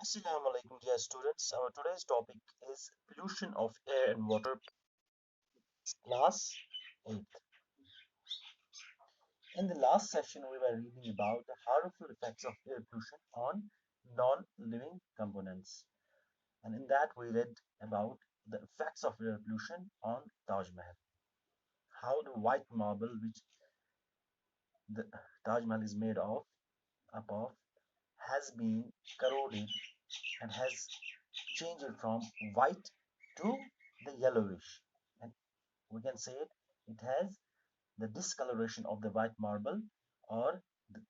Assalamu alaikum, dear students. Our today's topic is pollution of air and water, class 8. In the last session, we were reading about the harmful effects of air pollution on non-living components. And in that, we read about the effects of air pollution on Taj Mahal. How the white marble, which the Taj Mahal is made of, up of, has been corroded and has changed from white to the yellowish. And we can say it has the discoloration of the white marble or the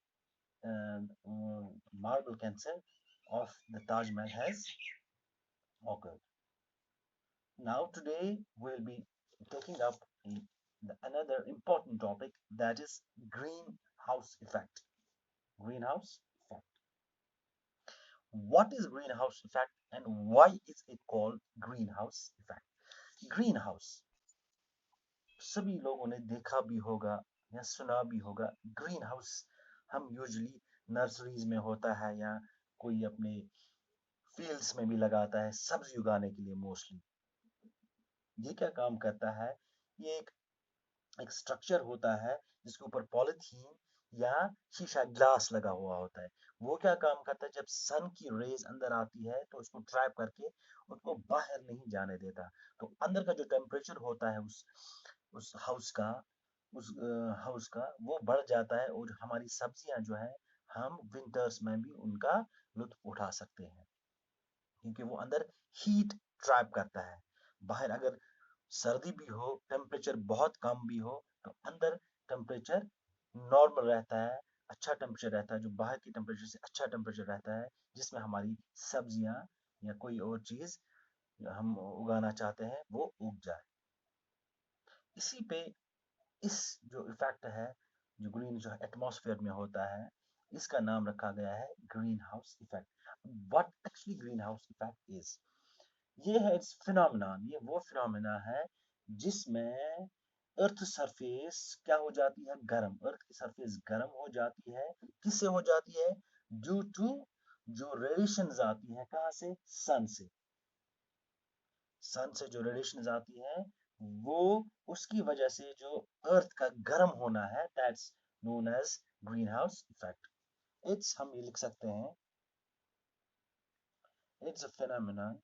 marble cancer of the Taj Mahal has occurred. Now today we'll be taking up another important topic, that is greenhouse effect. Greenhouse effect. What is greenhouse effect and why is it called greenhouse effect? Greenhouse, सभी लोगों ने देखा भी होगा या सुना भी होगा। ग्रीन हाउस हम यूजुअली नर्सरीज में होता है या कोई अपने फील्ड्स में भी लगाता है सब्जी उगाने के लिए मोस्टली। ये क्या काम करता है? ये एक स्ट्रक्चर होता है जिसके ऊपर पॉलिथीन या शीशा ग्लास लगा हुआ होता है। वो क्या काम करता है? जब सन की रेज अंदर आती है तो उसको ट्रैप करके उसको बाहर नहीं जाने देता। तो अंदर का जो टेम्परेचर होता है उस हाउस का, वो बढ़ जाता है और हमारी सब्जियां जो है हम विंटर्स में भी उनका लुत्फ उठा सकते हैं, क्योंकि वो अंदर हीट ट्रैप करता है। बाहर अगर सर्दी भी हो, टेम्परेचर बहुत कम भी हो, तो अंदर टेम्परेचर नॉर्मल रहता है, अच्छा टेम्परेचर रहता है, जो बाहर की टेम्परेचर से अच्छा टेम्परेचर रहता है, जिसमें हमारी सब्जियां या कोई और चीज हम उगाना चाहते हैं वो उग जाए। इसी पे इस जो इफेक्ट है, जो ग्रीन जो एटमॉस्फेयर में होता है, इसका नाम रखा गया है green house effect. What actually green house effect is, ये है इट्स फिनोमिनन। ये वो फिनोमिना है जिसमें अर्थ सरफेस क्या हो जाती है? गर्म। अर्थ की सरफेस गर्म हो जाती है। किससे हो जाती है? ड्यू टू जो रेडिएशंस आती है, कहाँ से? सन से। सन से जो रेडिएशंस आती है वो, उसकी वजह से जो अर्थ का गर्म होना है, that's known as green house effect. It's, हम ये लिख सकते हैं, it's a phenomenon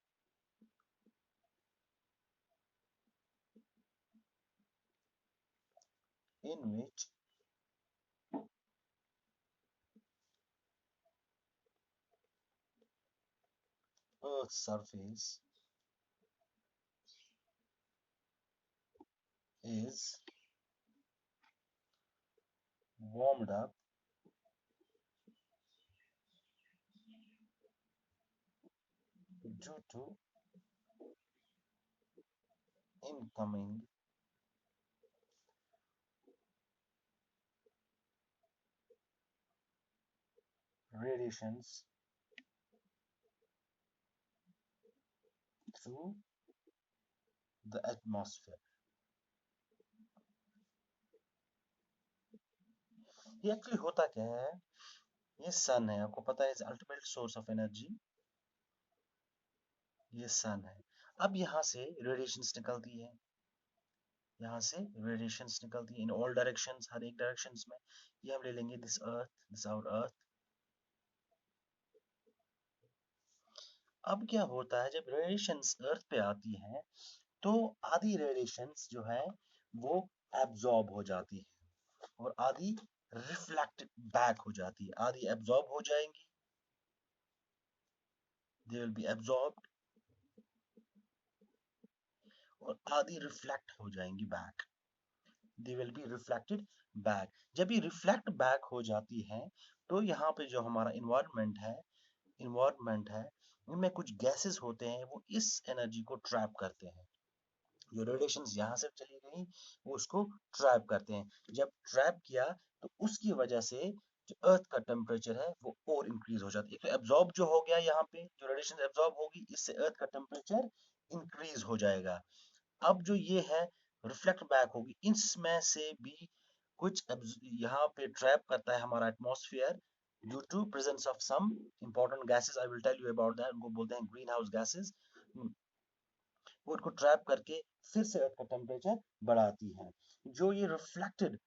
in which earth's surface is warmed up due to incoming radiations through the atmosphere। ये एक्चुअली होता क्या है? ये सन है, आपको पता है, is ultimate source of energy. ये सन है। अब यहाँ से रेडिएशंस निकलती है, यहाँ से रेडिएशंस निकलती है इन ऑल डायरेक्शंस, हर एक डायरेक्शंस में। ये हम ले लेंगे this earth, this our earth. अब क्या होता है, जब रेडिएशंस अर्थ पे आती हैं तो आधी रेडिएशंस जो है वो एब्जॉर्ब हो जाती है और आधी रिफ्लेक्ट बैक हो जाती है। आधी एब्जॉर्ब हो जाएंगी, दे विल बी एब्जॉर्ब्ड, और आधी रिफ्लेक्ट हो जाएंगी back, they will be reflected back. जब ये रिफ्लेक्ट बैक हो जाती है तो यहाँ पे जो हमारा इन्वायरमेंट है, इनमें कुछ गैसेस होते हैं, वो इस एनर्जी को ट्रैप करते हैं। जो रेडिएशंस यहाँ से चली गई वो उसको ट्रैप करते हैं। जब ट्रैप किया तो उसकी वजह से जो अर्थ का टेम्परेचर है वो और इंक्रीज हो जाता है। एक तो एब्जॉर्ब जो हो गया, यहाँ पे जो रेडिएशन एब्जॉर्ब होगी, इससे अर्थ का टेम्परेचर इंक्रीज हो जाएगा। अब जो ये है रिफ्लेक्ट बैक होगी, इसमें से भी कुछ यहाँ पे ट्रैप करता है हमारा atmosphere due to presence of some important gases, I will tell you about that, उनको बोलते हैं ग्रीन हाउस गैसेस। वो उनको ट्रैप करके फिर से अर्थ का टेम्परेचर बढ़ाती है। जो ये रिफ्लेक्टेड,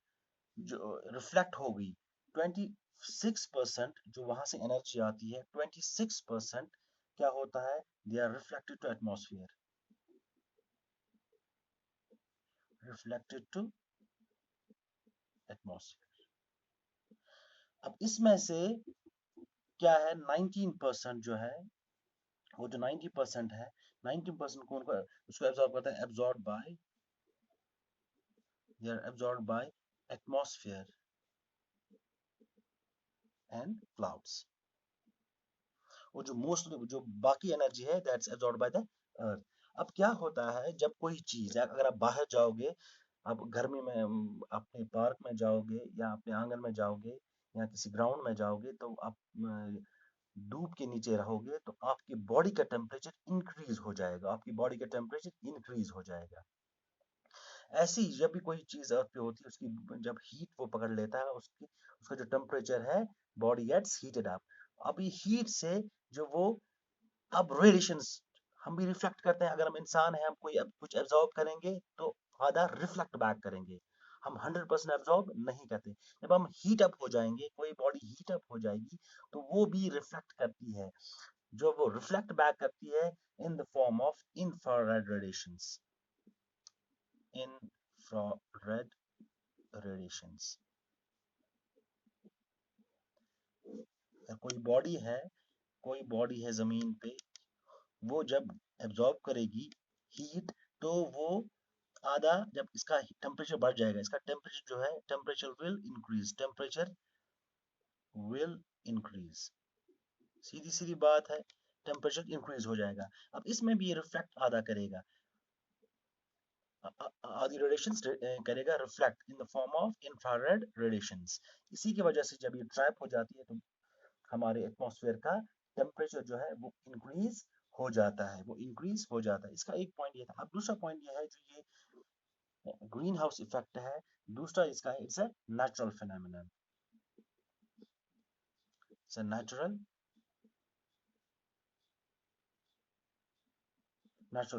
जो रिफ्लेक्ट हो गई 26% जो वहां से एनर्जी आती है, 26% क्या होता है, they are reflected to atmosphere, reflected to atmosphere. अब इसमें से क्या है, 19% जो है, वो जो 90% है, 90% कौन को उसको एब्जॉर्ब करता है, absorb by, they are absorb by atmosphere and clouds. वो जो मोस्ट जो बाकी एनर्जी है, that's absorb by the earth. अब क्या होता है, जब कोई चीज, अगर आप बाहर जाओगे, आप गर्मी में अपने पार्क में जाओगे या अपने आंगन में जाओगे या किसी ग्राउंड में जाओगे, तो आप धूप के नीचे रहोगे, तो आपकी बॉडी का टेम्परेचर इंक्रीज हो जाएगा, आपकी बॉडी का टेम्परेचर इंक्रीज हो जाएगा। ऐसी जब भी कोई चीज अर्थ पे होती है, उसकी जब हीट वो पकड़ लेता है, उसकी उसका जो टेम्परेचर है, बॉडी गेट्स हीटेड अप। अभी हीट से जो वो, अब रेडिएशंस हम भी रिफ्लेक्ट करते हैं, अगर हम इंसान हैं, हम कोई अब कुछ एब्जॉर्ब करेंगे तो आधा रिफ्लेक्ट बैक करेंगे, हम 100% एब्जॉर्ब नहीं करते। जब हम हीट अप हो जाएंगे, कोई बॉडी हीट अप हो जाएगी, तो वो भी रिफ्लेक्ट करती है, जो वो रिफ्लेक्ट बैक करती है in the form of infrared radiations, infrared radiations. कोई बॉडी है जमीन पे, वो जब एब्जॉर्ब करेगी हीट, तो वो आधा, जब इसका टेम्परेचर बढ़ जाएगा, इसका टेम्परेचर जो है, टेम्परेचर विल इंक्रीज, सीधी सीधी बात है, टेम्परेचर इंक्रीज हो जाएगा। अब इसमें भी ये रिफ्लेक्ट आधा करेगा, आधी रेडिएशंस करेगा reflect in the form of infrared radiations. इसी की वजह से जब ये ट्रैप हो जाती है, तो हमारे एटमॉस्फेयर का टेम्परेचर जो है वो इंक्रीज हो जाता है, वो इंक्रीज हो जाता है। इसका एक पॉइंट ये था। अब दूसरा पॉइंट ये है, जो ये ग्रीन हाउस इफेक्ट है, दूसरा इसका है, it's a natural phenomenon, it's a natural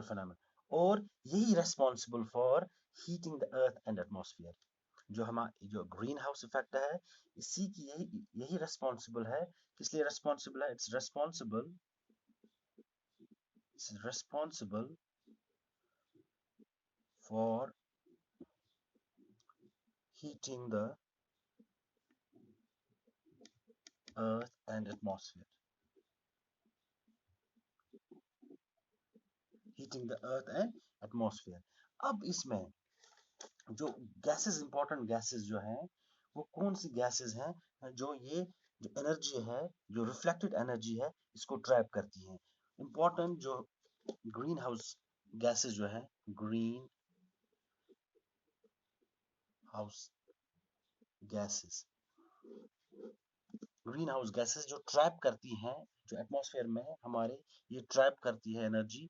phenomenon, और यही responsible for heating the earth and atmosphere. जो हमारा जो ग्रीन हाउस इफेक्ट है, इसी की यही यही रेस्पॉन्सिबल है। किस लिए रेस्पॉन्सिबल है, it's responsible for heating the earth and atmosphere, heating the earth and atmosphere। अब इसमें जो गैसेस, इंपॉर्टेंट गैसेस जो हैं, वो कौन सी गैसेस हैं, जो ये जो एनर्जी है, जो रिफ्लेक्टेड एनर्जी है, इसको ट्रैप करती हैं। इंपॉर्टेंट जो ग्रीन हाउस गैसेस जो है, green house gases, green house gases जो ट्रैप करती हैं, जो एटमॉस्फेयर में है हमारे, ये ट्रैप करती है एनर्जी,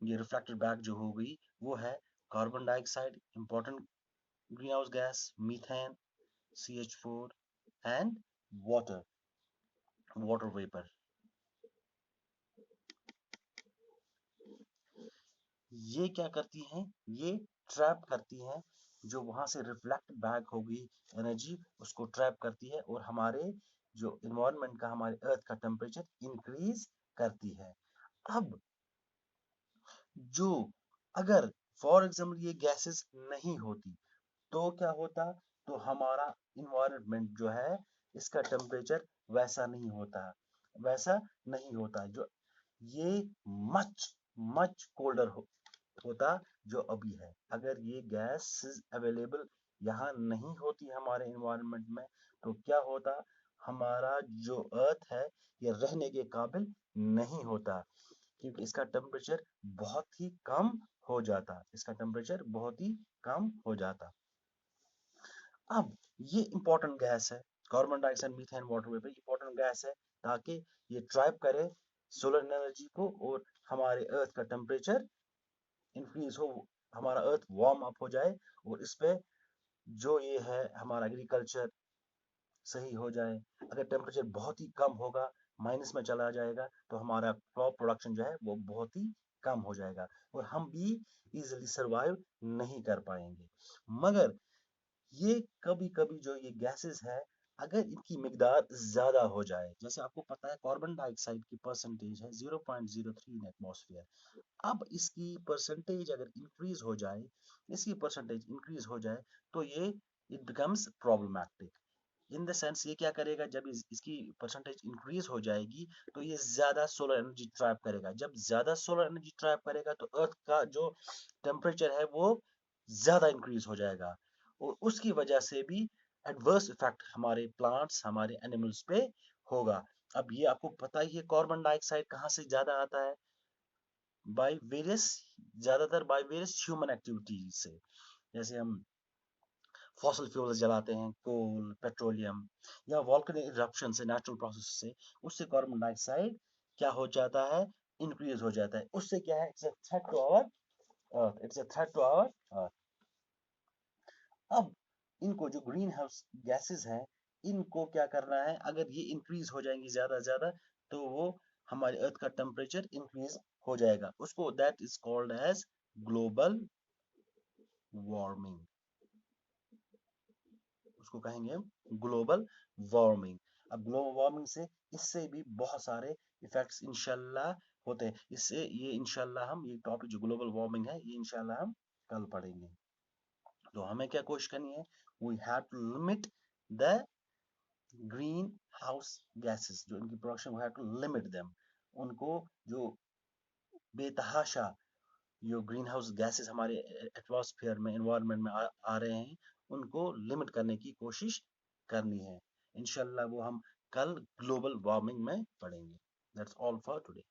ये रिफ्लेक्टेड बैक जो हो गई, वो है carbon dioxide, important green house gas, methane, CH4 and water, water vapour. ये क्या करती हैं, ये ट्रैप करती हैं, जो वहां से रिफ्लेक्ट बैक होगी एनर्जी, उसको ट्रैप करती है, और हमारे जो इन्वायरमेंट का, हमारे अर्थ का टेम्परेचर इंक्रीज करती है। अब जो, अगर फॉर एग्जाम्पल ये गैसेस नहीं होती, तो क्या होता, तो हमारा इन्वायरमेंट जो है, इसका टेम्परेचर वैसा नहीं होता, वैसा नहीं होता, जो ये मच मच कोल्डर होता जो अभी है। अगर ये गैस अवेलेबल यहाँ नहीं होती हमारे इन्वायरमेंट में, तो क्या होता, हमारा जो अर्थ है, ये रहने के काबिल नहीं होता, क्योंकि इसका टेम्परेचर बहुत ही कम हो जाता, इसका टेम्परेचर बहुत ही कम हो जाता। अब ये इंपॉर्टेंट गैस है, carbon dioxide, methane, water vapour, important gas है, ताकि ये ट्रैप करे सोलर एनर्जी को, और हमारे अर्थ का टेम्परेचर इंक्रीज हो, हमारा अर्थ वार्म अप हो जाए, और इस पे जो ये है हमारा एग्रीकल्चर, सही हो जाए। अगर टेम्परेचर बहुत ही कम होगा, माइनस में चला जाएगा, तो हमारा क्रॉप प्रोडक्शन जो है वो बहुत ही कम हो जाएगा और हम भी इजीली सर्वाइव नहीं कर पाएंगे। मगर ये कभी-कभी जो ये गैसेस है, अगर इनकी मिकदार ज़्यादा हो जाए, जैसे आपको पता है कार्बन डाइऑक्साइड की परसेंटेज है 0.03 इन एटमॉस्फेयर। अब इसकी परसेंटेज अगर इंक्रीज हो जाए, इसकी परसेंटेज इंक्रीज हो जाए, तो ये it becomes problematic. In the sense ये क्या करेगा, जब इसकी परसेंटेज इंक्रीज हो जाएगी, तो ये ज्यादा सोलर एनर्जी ट्रैप करेगा। जब ज्यादा सोलर एनर्जी ट्रैप करेगा, तो अर्थ का जो टेम्परेचर है वो ज्यादा इंक्रीज हो जाएगा और उसकी वजह से भी एडवर्स इफेक्ट हमारे प्लांट्स, हमारे एनिमल्स पे होगा। अब ये आपको पता ही है, कार्बन डाइऑक्साइड कहाँ से ज्यादा आता है? बाय वेरियस, ज्यादातर बाय वेरियस ह्यूमन एक्टिविटीज से। जैसे हम फॉसल फ्यूल्स जलाते हैं, कोल, पेट्रोलियम, या वोल्केनिक इरप्शन से, नेचुरल प्रोसेस से, उससे कार्बन डाइऑक्साइड क्या हो जाता है? इंक्रीज हो जाता है। उससे क्या है? It's a threat to our earth, it's a threat to our earth. अब इनको जो ग्रीन हाउस गैसेस हैं, इनको क्या करना है? अगर ये इंक्रीज हो जाएंगी ज्यादा ज्यादा, तो वो हमारे अर्थ का टेम्परेचर इंक्रीज हो जाएगा। उसको that is called as global warming, उसको कहेंगे हम ग्लोबल वार्मिंग। अब ग्लोबल वार्मिंग से, इससे भी बहुत सारे इफेक्ट्स इंशाल्लाह होते हैं। इससे ये इंशाल्लाह हम ये टॉपिक जो ग्लोबल वार्मिंग है, ये इंशाल्लाह हम कल पढ़ेंगे। तो हमें क्या कोशिश करनी है? We have to limit the green house gases, जो इनकी production, we have to limit them. उनको जो बेतहाशा जो ग्रीन हाउस गैसेस हमारे एटमॉस्फेयर में, एनवायरनमेंट में आ रहे हैं, उनको लिमिट करने की कोशिश करनी है। इंशाल्लाह वो हम कल ग्लोबल वार्मिंग में पढ़ेंगे। That's all for today.